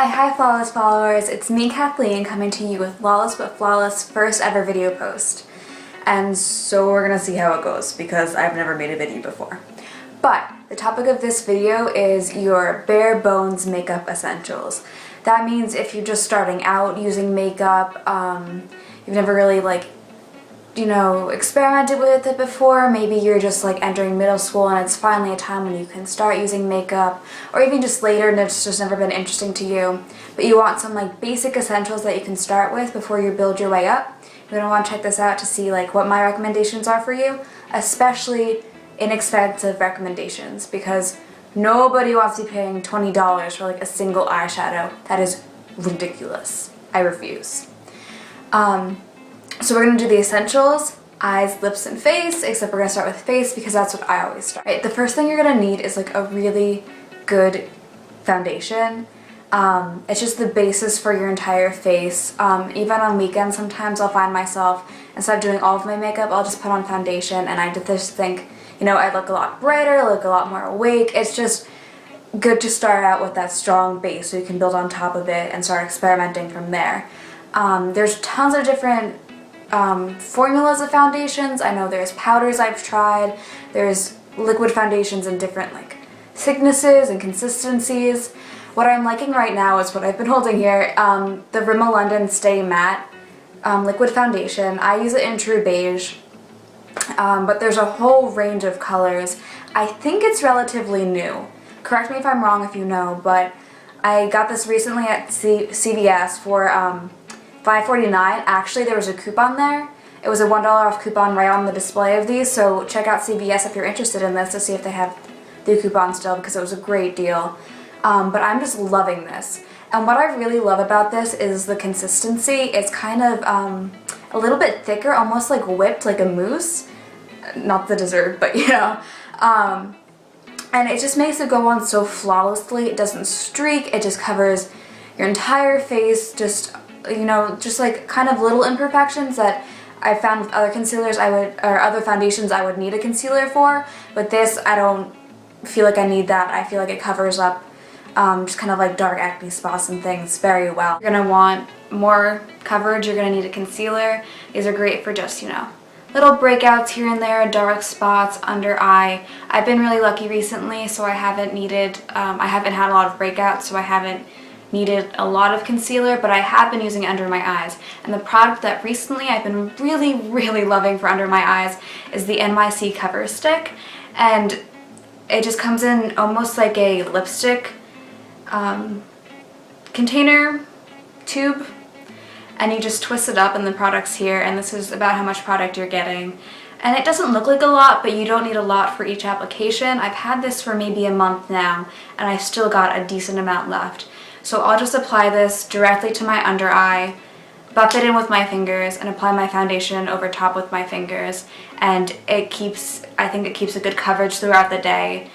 Hi Flawless followers, it's me Kathleen coming to you with Lawless but Flawless first ever video post. And so we're gonna see how it goes because I've never made a video before. But the topic of this video is your bare bones makeup essentials. That means if you're just starting out using makeup, you've never really experimented with it before, maybe you're just entering middle school and it's finally a time when you can start using makeup, or even just later and it's just never been interesting to you, but you want some basic essentials that you can start with before you build your way up. You're going to want to check this out to see what my recommendations are for you, especially inexpensive recommendations, because nobody wants to be paying $20 for a single eyeshadow. That is ridiculous. I refuse. So we're going to do the essentials, eyes, lips, and face, except we're going to start with face because that's what I always start. Right, the first thing you're going to need is a really good foundation. It's just the basis for your entire face. Even on weekends sometimes I'll find myself, instead of doing all of my makeup, I'll just put on foundation and I just think, I look a lot brighter, I look a lot more awake. It's just good to start out with that strong base so you can build on top of it and start experimenting from there. There's tons of different formulas of foundations. I know there's powders I've tried, there's liquid foundations in different thicknesses and consistencies. What I'm liking right now is what I've been holding here, the Rimmel London Stay Matte liquid foundation. I use it in True Beige, but there's a whole range of colors. I think it's relatively new. Correct me if I'm wrong if you know, but I got this recently at CVS for $5.49. Actually, there was a coupon there. It was a $1 off coupon right on the display of these, so check out CVS if you're interested in this to see if they have the coupon still, because it was a great deal. But I'm just loving this. And what I really love about this is the consistency. It's kind of a little bit thicker, almost like whipped, like a mousse. Not the dessert, but and it just makes it go on so flawlessly. It doesn't streak, it just covers your entire face, just kind of little imperfections that I found with other concealers or other foundations I would need a concealer for, but this I don't feel like I need that. I feel like it covers up just kind of dark acne spots and things very well. You're going to want more coverage, you're going to need a concealer. These are great for just, little breakouts here and there, dark spots, under eye. I've been really lucky recently, so I haven't had a lot of breakouts, so I haven't needed a lot of concealer, but I have been using it under my eyes. And the product that recently I've been really, really loving for under my eyes is the NYC Cover Stick. And it just comes in almost like a lipstick container tube, and you just twist it up and the product's here, and this is about how much product you're getting. And it doesn't look like a lot, but you don't need a lot for each application. I've had this for maybe a month now, and I've still got a decent amount left. So I'll just apply this directly to my under eye, buff it in with my fingers, and apply my foundation over top with my fingers. And I think it keeps a good coverage throughout the day.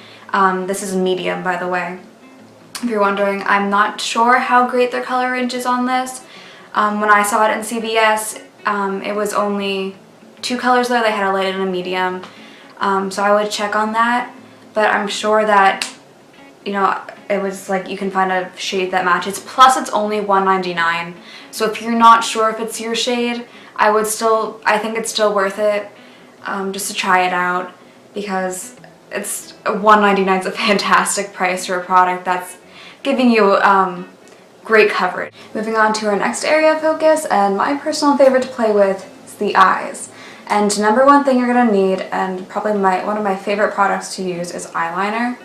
This is medium, by the way. If you're wondering, I'm not sure how great their color range is on this. When I saw it in CVS, it was only 2 colors though. They had a light and a medium. So I would check on that, but I'm sure that, it was you can find a shade that matches. Plus it's only $1.99. So if you're not sure if it's your shade, I think it's still worth it just to try it out, because it's $1.99 is a fantastic price for a product that's giving you great coverage. Moving on to our next area of focus, and my personal favorite to play with, is the eyes. And number one thing you're gonna need, and probably one of my favorite products to use, is eyeliner.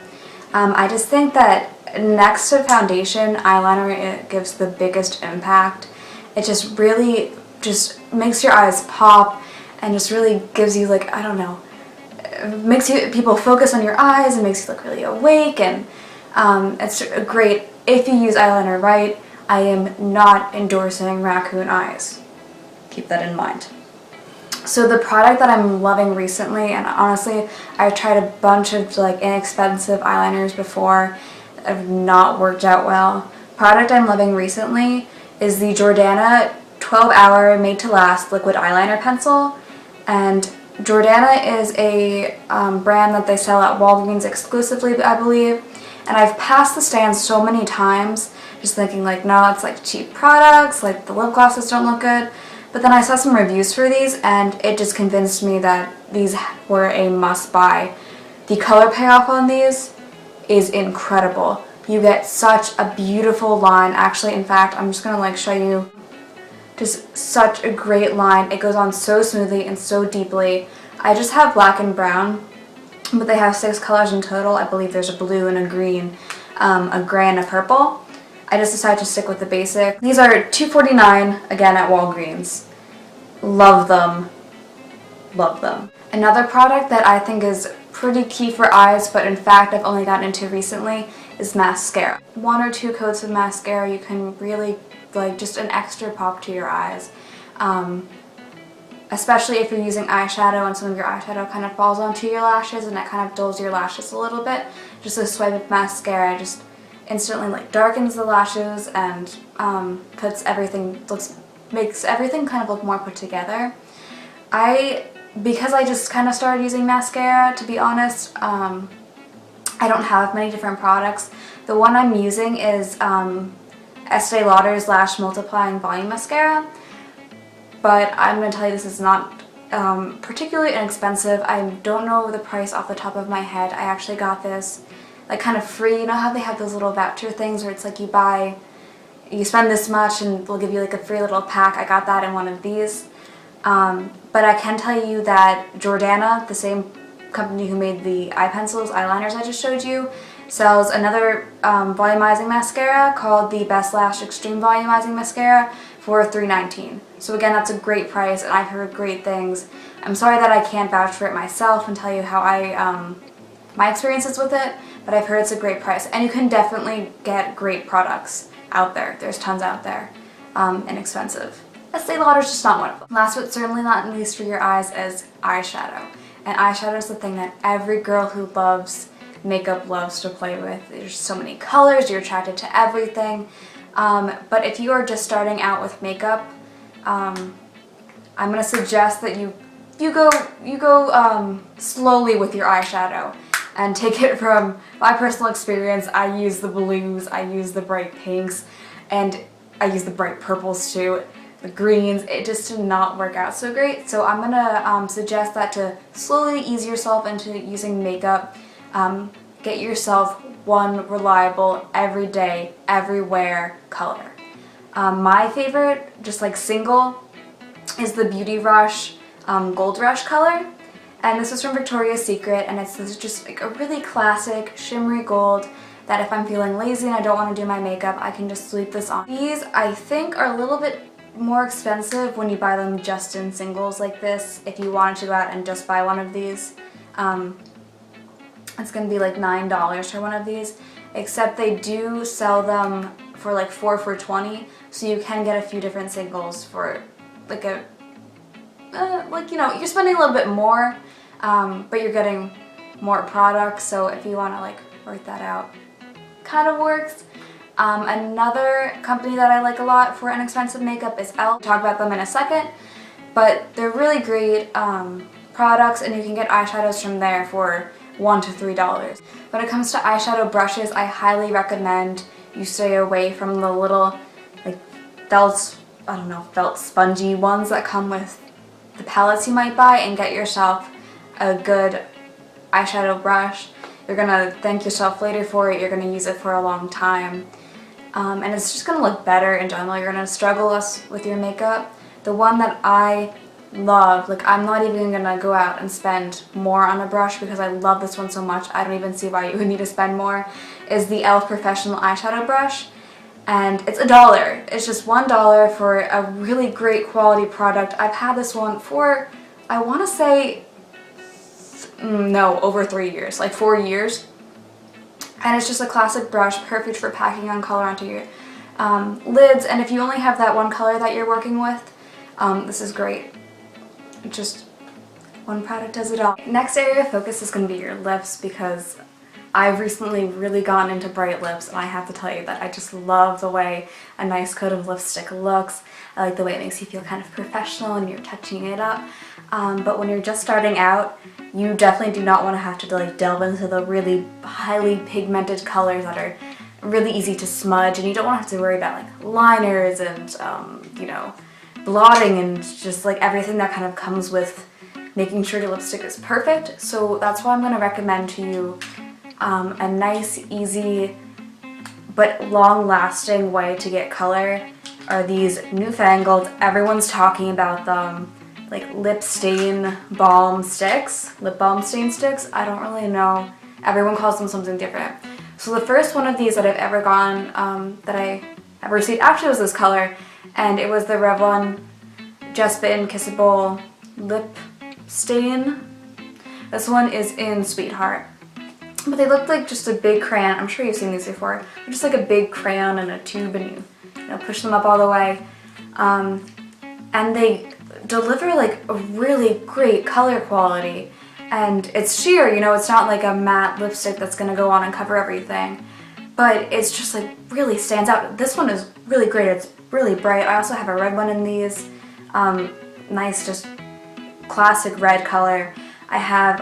I just think that next to foundation, eyeliner, it gives the biggest impact. It just really makes your eyes pop and just really gives you I don't know, makes people focus on your eyes and makes you look really awake, and it's great if you use eyeliner right. I am not endorsing raccoon eyes. Keep that in mind. So the product that I'm loving recently, and honestly I've tried a bunch of inexpensive eyeliners before that have not worked out well. Product I'm loving recently is the Jordana 12-hour Made to Last liquid eyeliner pencil. And Jordana is a brand that they sell at Walgreens exclusively, I believe. And I've passed the stand so many times just thinking like, no, it's like cheap products, like the lip glosses don't look good. But then I saw some reviews for these and it just convinced me that these were a must buy. The color payoff on these is incredible. You get such a beautiful line. Actually, in fact, I'm just gonna like show you just such a great line. It goes on so smoothly and so deeply. I just have black and brown, but they have 6 colors in total. I believe there's a blue and a green, a gray and a purple. I just decided to stick with the basic. These are $2.49 again at Walgreens. Love them. Love them. Another product that I think is pretty key for eyes, but in fact I've only gotten into recently, is mascara. 1 or 2 coats of mascara, you can really like just an extra pop to your eyes. Especially if you're using eyeshadow and some of your eyeshadow kind of falls onto your lashes and it kind of dulls your lashes a little bit. Just a swipe of mascara just instantly like darkens the lashes and makes everything kind of look more put together. Because I just kind of started using mascara, to be honest, I don't have many different products. The one I'm using is Estee Lauder's Lash Multiplying Volume Mascara, but I'm going to tell you this is not particularly inexpensive. I don't know the price off the top of my head. I actually got this like kind of free. You know how they have those little voucher things where it's like you spend this much and they'll give you like a free little pack. I got that in one of these. But I can tell you that Jordana, the same company who made the eye pencils, eyeliners I just showed you, sells another volumizing mascara called the Best Lash Extreme Volumizing Mascara for $3.19. So again, that's a great price and I've heard great things. I'm sorry that I can't vouch for it myself and tell you how my experiences with it, but I've heard it's a great price. And you can definitely get great products out there. There's tons out there, inexpensive. Estee Lauder's just not one of them. Last but certainly not least for your eyes is eyeshadow. And eyeshadow is the thing that every girl who loves makeup loves to play with. There's so many colors, you're attracted to everything. But if you are just starting out with makeup, I'm going to suggest that you go slowly with your eyeshadow and take it from my personal experience. I use the blues, I use the bright pinks, and I use the bright purples too. The greens, it just did not work out so great. So I'm gonna suggest that to slowly ease yourself into using makeup. Get yourself one reliable, everyday, everywhere color. My favorite, just like single, is the Beauty Rush Gold Rush color. And this is from Victoria's Secret, and it's just like a really classic shimmery gold that if I'm feeling lazy and I don't want to do my makeup, I can just sweep this on. These, I think, are a little bit more expensive when you buy them just in singles like this. If you wanted to go out and just buy one of these, it's going to be like $9 for one of these, except they do sell them for like 4 for $20, so you can get a few different singles for like a you know, you're spending a little bit more, but you're getting more products, so if you want to like work that out, kind of works. Another company that I like a lot for inexpensive makeup is I'll talk about them in a second, but they're really great products and you can get eyeshadows from there for $1 to $3. When it comes to eyeshadow brushes, I highly recommend you stay away from the little like felt spongy ones that come with the palettes you might buy, and get yourself a good eyeshadow brush. You're gonna thank yourself later for it, you're gonna use it for a long time. And it's just gonna look better in general. You're gonna struggle less with your makeup. The one that I love, like I'm not even gonna go out and spend more on a brush because I love this one so much, I don't even see why you would need to spend more, is the e.l.f. Professional Eyeshadow Brush. And it's $1. It's just $1 for a really great quality product. I've had this one for, I wanna say, no, over 3 years, like 4 years. And it's just a classic brush, perfect for packing on color onto your lids. And if you only have that one color that you're working with, this is great. Just one product does it all. Next area of focus is going to be your lips, because I've recently really gotten into bright lips, and I have to tell you that I just love the way a nice coat of lipstick looks. I like the way it makes you feel kind of professional and you're touching it up. But when you're just starting out, you definitely do not want to have to like delve into the really highly pigmented colors that are really easy to smudge, and you don't want to have to worry about like liners and you know, blotting and just like everything that kind of comes with making sure your lipstick is perfect. So that's why I'm going to recommend to you a nice, easy, but long-lasting way to get color are these newfangled, everyone's talking about them, like lip stain balm sticks, lip balm stain sticks. I don't really know. Everyone calls them something different. So the first one of these that I've ever gotten, that I ever received, actually was this color, and it was the Revlon Just Bitten Kissable Lip Stain. This one is in Sweetheart. But they look like just a big crayon. I'm sure you've seen these before. They're just like a big crayon in a tube, and you know, push them up all the way. And they deliver like a really great color quality. And it's sheer, you know, it's not like a matte lipstick that's gonna go on and cover everything. But it's just like really stands out. This one is really great. It's really bright. I also have a red one in these. Nice, just classic red color. I have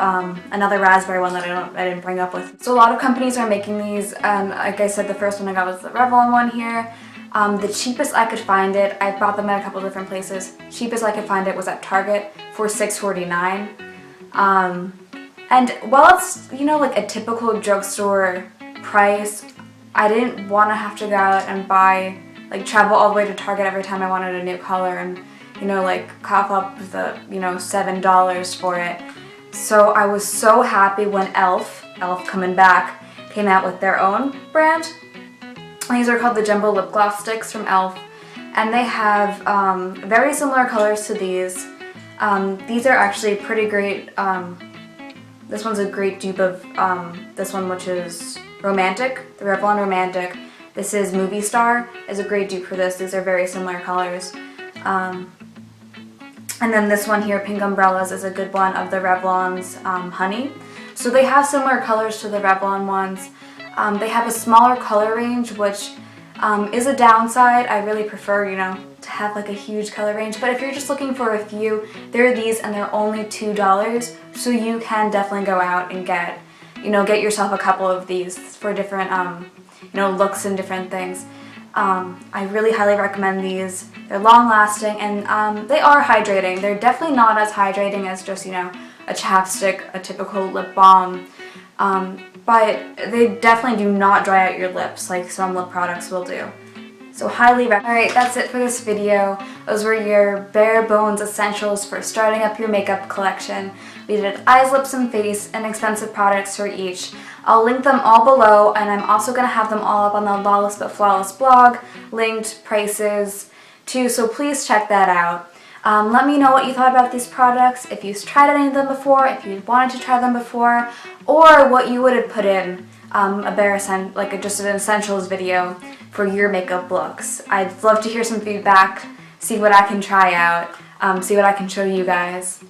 another raspberry one that I didn't bring up with. So a lot of companies are making these, and like I said, the first one I got was the Revlon one here. The cheapest I could find it, I bought them at a couple different places. Cheapest I could find it was at Target for $6.49. And while it's, you know, like a typical drugstore price, I didn't want to have to go out and buy, like travel all the way to Target every time I wanted a new color and, you know, like cough up the, you know, $7 for it. So I was so happy when e.l.f. coming back, came out with their own brand. These are called the Jumbo Lip Gloss Sticks from e.l.f. And they have very similar colors to these. These are actually pretty great. This one's a great dupe of this one, which is Romantic, the Revlon Romantic. This is Movie Star, is a great dupe for this. These are very similar colors. And then this one here, Pink Umbrellas, is a good one of the Revlon's Honey. So they have similar colors to the Revlon ones. They have a smaller color range, which is a downside. I really prefer, you know, to have like a huge color range. But if you're just looking for a few, there are these and they're only $2. So you can definitely go out and get, you know, get yourself a couple of these for different, you know, looks and different things. I really highly recommend these. They're long lasting and they are hydrating. They're definitely not as hydrating as just, you know, a chapstick, a typical lip balm. But they definitely do not dry out your lips like some lip products will do. So highly recommend. Alright, that's it for this video. Those were your bare bones essentials for starting up your makeup collection. We did eyes, lips, and face, inexpensive products for each. I'll link them all below, and I'm also going to have them all up on the Lawless But Flawless blog, linked, prices too, so please check that out. Let me know what you thought about these products, if you've tried any of them before, if you wanted to try them before, or what you would have put in a bare just an essentials video for your makeup looks. I'd love to hear some feedback, see what I can try out, see what I can show you guys.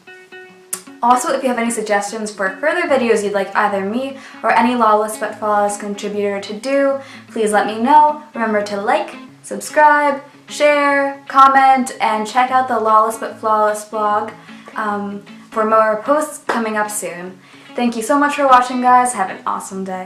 Also, if you have any suggestions for further videos you'd like either me or any Lawless But Flawless contributor to do, please let me know. Remember to like, subscribe, share, comment, and check out the Lawless But Flawless blog for more posts coming up soon. Thank you so much for watching, guys. Have an awesome day.